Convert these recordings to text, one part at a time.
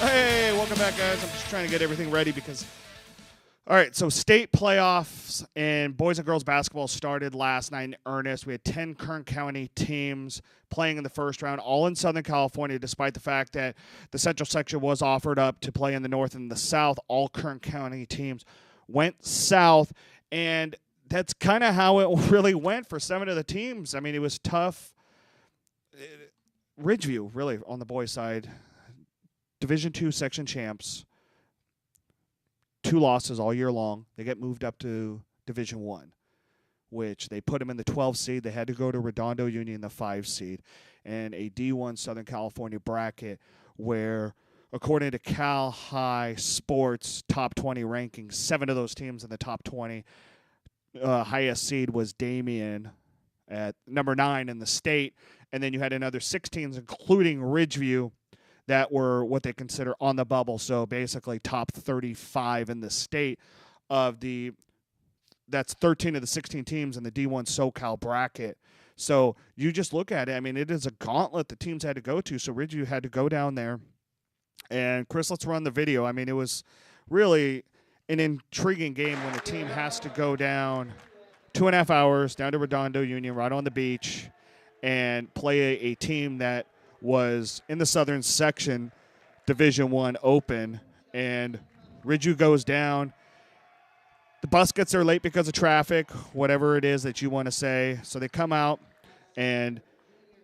Hey, welcome back, guys. I'm just trying to get everything ready because, all right, so state playoffs and boys and girls basketball started last night in earnest. We had 10 Kern County teams playing in the first round, all in Southern California, despite the fact that the Central section was offered up to play in the North and the South. All Kern County teams went south, and that's kind of how it really went for 7 of the teams. I mean, it was tough. Ridgeview, really, on the boys' side, Division II section champs, 2 losses all year long. They get moved up to Division I, which they put them in the 12 seed. They had to go to Redondo Union, the 5 seed, and a D1 Southern California bracket where, according to Cal High Sports top 20 rankings, 7 of those teams in the top 20. Highest seed was Damien at number 9 in the state, and then you had another 6 teams, including Ridgeview, that were what they consider on the bubble. So basically top 35 in the state that's 13 of the 16 teams in the D1 SoCal bracket. So you just look at it. I mean, it is a gauntlet the teams had to go to. So Ridgeview had to go down there. And Chris, let's run the video. I mean, it was really an intriguing game when a team has to go down 2.5 hours down to Redondo Union right on the beach and play a team that was in the southern section, Division I open, and Ridgeview goes down. The bus gets there late because of traffic, whatever it is that you want to say. So they come out, and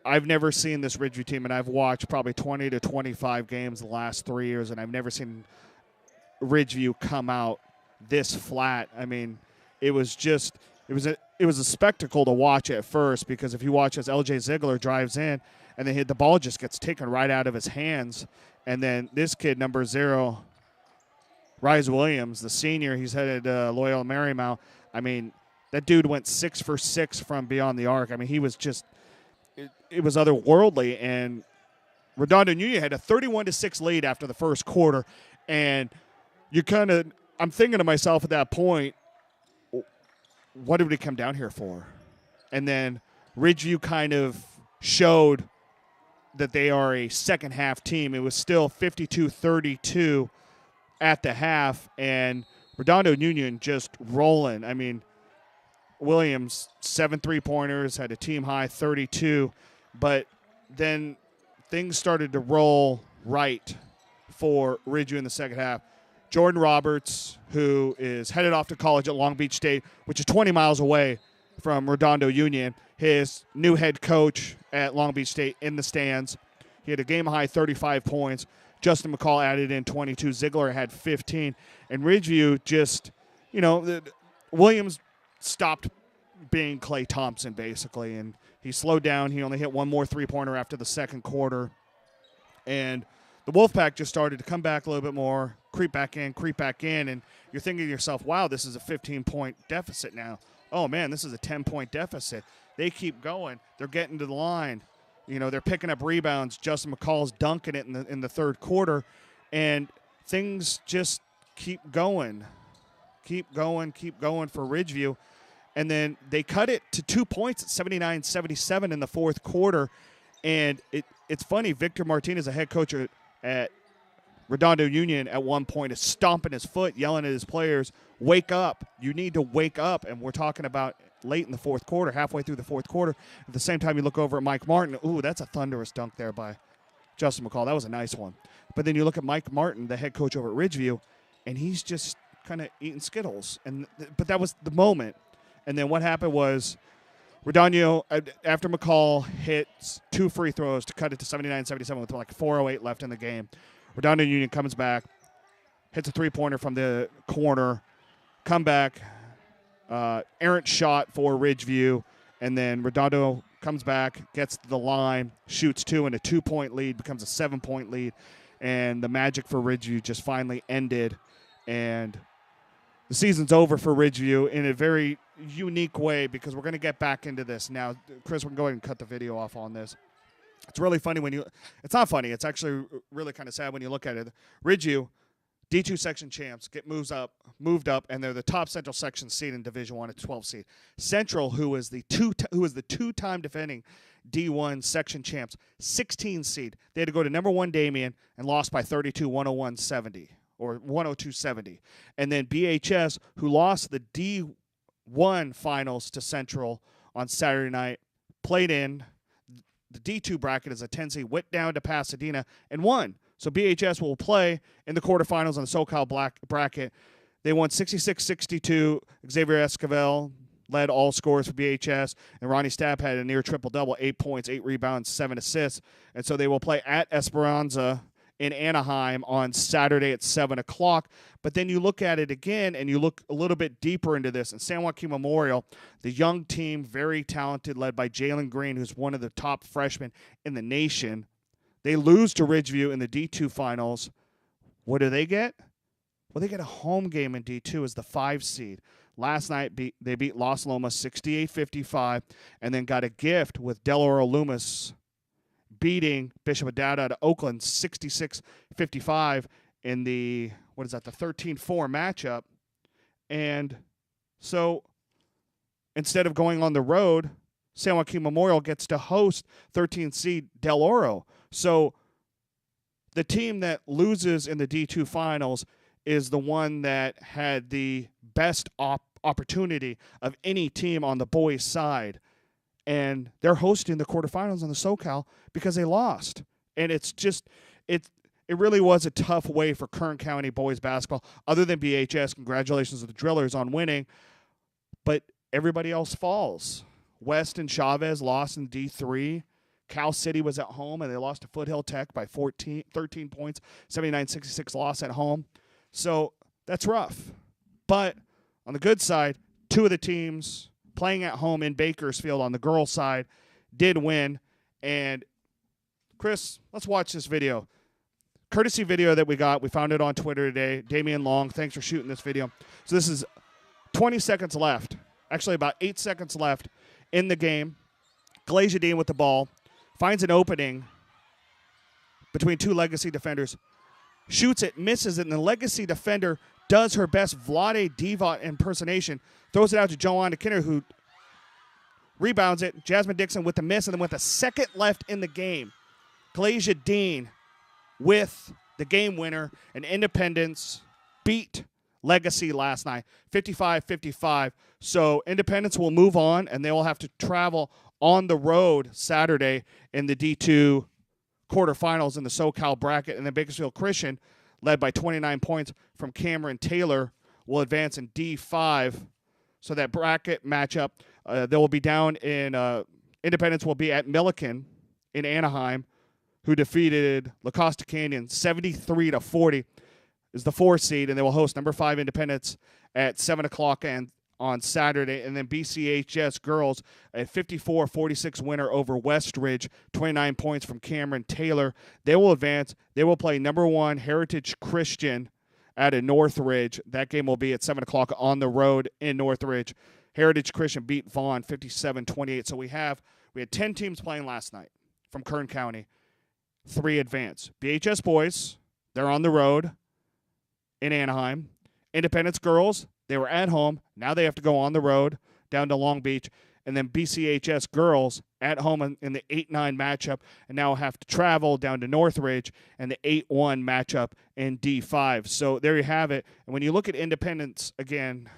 I've never seen this Ridgeview team, and I've watched probably 20 to 25 games the last 3 years, and I've never seen Ridgeview come out this flat. I mean, it was a spectacle to watch at first, because if you watch as LJ Ziegler drives in, and then the ball just gets taken right out of his hands. And then this kid, number 0, Rise Williams, the senior, he's headed Loyola Marymount. I mean, that dude went 6 for 6 from beyond the arc. I mean, he was just it was otherworldly. And Redondo Union had a 31-6 lead after the first quarter. And I'm thinking to myself at that point, what did we come down here for? And then Ridgeview kind of showed that they are a second half team. It was still 52-32 at the half, and Redondo Union just rolling. I mean, Williams, 7 3-pointers, had a team high 32, but then things started to roll right for Ridgeview in the second half. Jordan Roberts, who is headed off to college at Long Beach State, which is 20 miles away from Redondo Union, his new head coach at Long Beach State in the stands. He had a game-high 35 points. Justin McCall added in 22. Ziegler had 15. And Ridgeview just, Williams stopped being Klay Thompson, basically, and he slowed down. He only hit 1 more 3-pointer after the second quarter. And the Wolfpack just started to come back a little bit more, creep back in, and you're thinking to yourself, wow, this is a 15-point deficit now. Oh, man, this is a 10-point deficit. They keep going. They're getting to the line. They're picking up rebounds. Justin McCall's dunking it in the third quarter, and things just keep going for Ridgeview. And then they cut it to 2 points at 79-77 in the fourth quarter. And it's funny, Victor Martinez, a head coach at Redondo Union, at one point is stomping his foot, yelling at his players, wake up. You need to wake up. And we're talking about late in the fourth quarter, halfway through the fourth quarter. At the same time, you look over at Mike Martin. Ooh, that's a thunderous dunk there by Justin McCall. That was a nice one. But then you look at Mike Martin, the head coach over at Ridgeview, and he's just kind of eating Skittles. But that was the moment. And then what happened was Redondo, after McCall hits 2 free throws to cut it to 79-77 with like 4:08 left in the game, Redondo Union comes back, hits a 3-pointer from the corner, come back, errant shot for Ridgeview, and then Redondo comes back, gets to the line, shoots 2, and a 2-point lead becomes a 7-point lead, and the magic for Ridgeview just finally ended, and the season's over for Ridgeview in a very unique way, because we're going to get back into this now. Chris, we can go ahead and cut the video off on this. It's really funny it's not funny, it's actually really kind of sad when you look at it. Ridgeview D2 section champs moved up, and they're the top Central section seed in Division 1 at 12 seed. Central, who is the two-time defending D1 section champs, 16 seed. They had to go to number 1 Damien and lost by 32, 101-70 or 102-70. And then BHS, who lost the D1 finals to Central on Saturday night, played in the D2 bracket as a 10 seed, went down to Pasadena and won. So BHS will play in the quarterfinals on the SoCal bracket. They won 66-62. Xavier Esquivel led all scores for BHS, and Ronnie Stapp had a near triple-double, 8 points, 8 rebounds, 7 assists. And so they will play at Esperanza in Anaheim on Saturday at 7 o'clock. But then you look at it again, and you look a little bit deeper into this. And San Joaquin Memorial, the young team, very talented, led by Jalen Green, who's one of the top freshmen in the nation. They lose to Ridgeview in the D2 finals. What do they get? Well, they get a home game in D2 as the 5 seed. Last night, they beat Los Lomas 68-55, and then got a gift with Del Oro Loomis beating Bishop Adada out of Oakland 66-55 in the 13-4 matchup. And so instead of going on the road, San Joaquin Memorial gets to host 13th seed Del Oro. So the team that loses in the D2 finals is the one that had the best opportunity of any team on the boys' side. And they're hosting the quarterfinals on the SoCal because they lost. And it's just it really was a tough way for Kern County boys basketball. Other than BHS, congratulations to the Drillers on winning. But everybody else falls. West and Chavez lost in D3. Cal City was at home, and they lost to Foothill Tech by 13 points, 79-66 loss at home. So that's rough. But on the good side, 2 of the teams playing at home in Bakersfield on the girls' side did win. And, Chris, let's watch this video. Courtesy video that we got. We found it on Twitter today. Damien Long, thanks for shooting this video. So this is 20 seconds left. Actually, about 8 seconds left in the game. Glazier Dean with the ball. Finds an opening between 2 Legacy defenders. Shoots it, misses it, and the Legacy defender does her best Vlade Diva impersonation. Throws it out to Joanna Kinner, who rebounds it. Jasmine Dixon with the miss, and then with a second left in the game, Glazier Dean with the game winner, and Independence beat Legacy last night, 55-55. So Independence will move on, and they will have to travel on the road Saturday in the D2 quarterfinals in the SoCal bracket. And then Bakersfield Christian, led by 29 points from Cameron Taylor, will advance in D5. So that bracket matchup, they will be down in Independence will be at Milliken in Anaheim, who defeated La Costa Canyon 73-40, is the 4 seed, and they will host number 5 Independence at 7 o'clock and on Saturday. And then BCHS girls, a 54-46 winner over Westridge, 29 points from Cameron Taylor. They will advance. They will play number 1 Heritage Christian out of Northridge. That game will be at 7 o'clock on the road in Northridge. Heritage Christian beat Vaughn 57-28. So we had 10 teams playing last night from Kern County. 3 advance. BHS boys, they're on the road in Anaheim. Independence girls, they were at home. Now they have to go on the road down to Long Beach. And then BCHS girls at home in the 8-9 matchup, and now have to travel down to Northridge and the 8-1 matchup in D5. So there you have it. And when you look at Independence, again,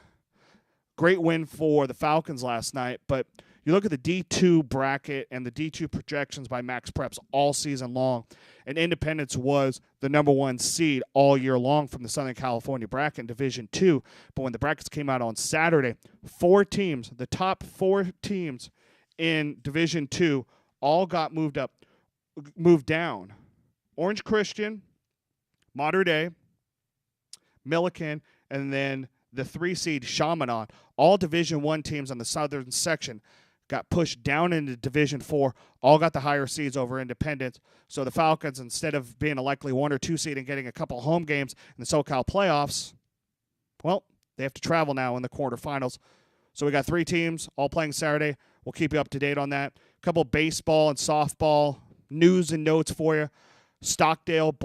great win for the Falcons last night. But you look at the D2 bracket and the D2 projections by Max Preps all season long, and Independence was the number 1 seed all year long from the Southern California bracket in Division 2. But when the brackets came out on Saturday, 4 teams, the top 4 teams in Division 2, all got moved down. Orange Christian, Mater Dei, Milliken, and then the 3 seed Chaminade, all Division 1 teams on the southern section, got pushed down into Division 4, all got the higher seeds over Independence. So the Falcons, instead of being a likely 1 or 2 seed and getting a couple home games in the SoCal playoffs, well, they have to travel now in the quarterfinals. So we got 3 teams all playing Saturday. We'll keep you up to date on that. A couple baseball and softball news and notes for you. Stockdale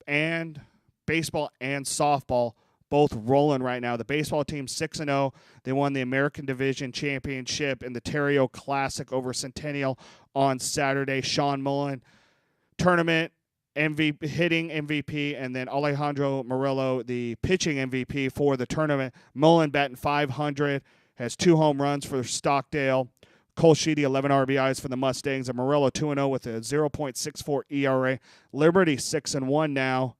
and baseball and softball both rolling right now. The baseball team 6-0. They won the American Division Championship in the Terrio Classic over Centennial on Saturday. Sean Mullen, tournament MVP, hitting MVP, and then Alejandro Murillo, the pitching MVP for the tournament. Mullen batting .500, has 2 home runs for Stockdale. Cole Sheedy, 11 RBIs for the Mustangs. And Murillo 2-0 with a 0.64 ERA. Liberty 6-1 now.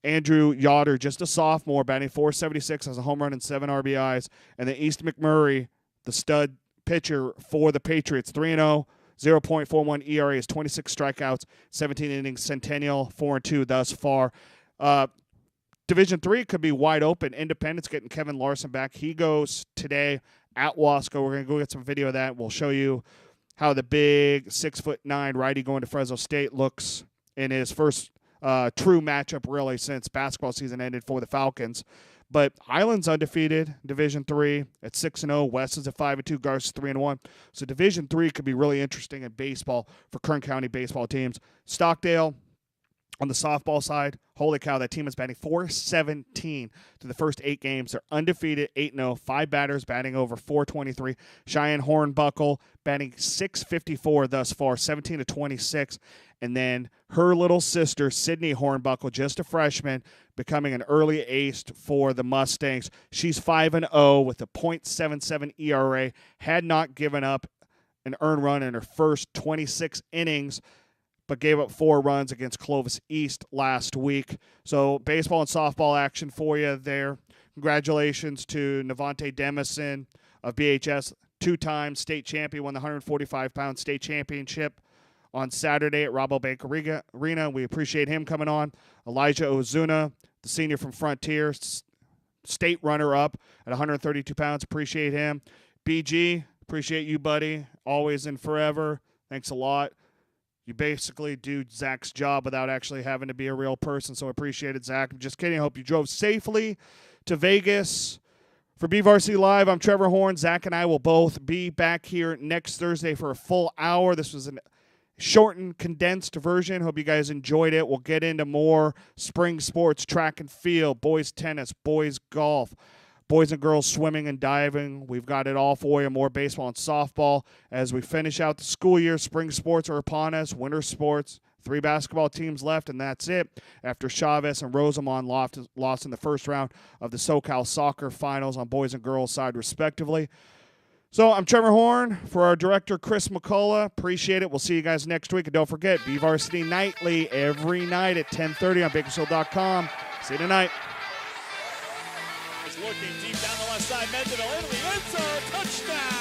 Andrew Yoder, just a sophomore, batting .476, has a home run and 7 RBIs. And then East McMurray, the stud pitcher for the Patriots, 3-0, 0.41 ERA, is 26 strikeouts, 17 innings. Centennial 4-2 thus far. Division III could be wide open. Independence getting Kevin Larson back. He goes today at Wasco. We're going to go get some video of that. We'll show you how the big 6'9" righty going to Fresno State looks in his first true matchup really since basketball season ended for the Falcons. But Highland's undefeated, Division III at 6-0. West is at 5-2. Garza's 3-1. So Division III could be really interesting in baseball for Kern County baseball teams. Stockdale on the softball side, holy cow, that team is batting .417 to the first 8 games. They're undefeated, 8-0. 5 batters batting over .423. Cheyenne Hornbuckle batting .654 thus far, 17-26. And then her little sister, Sydney Hornbuckle, just a freshman, becoming an early ace for the Mustangs. She's 5-0 with a .77 ERA. Had not given up an earned run in her first 26 innings, but gave up 4 runs against Clovis East last week. So baseball and softball action for you there. Congratulations to Navante Demison of BHS, 2-time state champion, won the 145-pound state championship on Saturday at Rabobank Arena. We appreciate him coming on. Elijah Ozuna, the senior from Frontier, state runner-up at 132 pounds. Appreciate him. BG, appreciate you, buddy. Always and forever. Thanks a lot. You basically do Zach's job without actually having to be a real person, so appreciate it, Zach. I'm just kidding. I hope you drove safely to Vegas. For BVarsity Live, I'm Trevor Horn. Zach and I will both be back here next Thursday for a full hour. This was a shortened, condensed version. Hope you guys enjoyed it. We'll get into more spring sports, track and field, boys tennis, boys golf, boys and girls swimming and diving. We've got it all for you. More baseball and softball. As we finish out the school year, spring sports are upon us. Winter sports, 3 basketball teams left, and that's it. After Chavez and Rosamond lost in the first round of the SoCal Soccer Finals on boys and girls side, respectively. So I'm Trevor Horn for our director, Chris McCullough. Appreciate it. We'll see you guys next week. And don't forget, BVarsity Nightly every night at 10:30 on Bakersfield.com. See you tonight. Looking deep down the left side, Mendeville into the end zone, touchdown!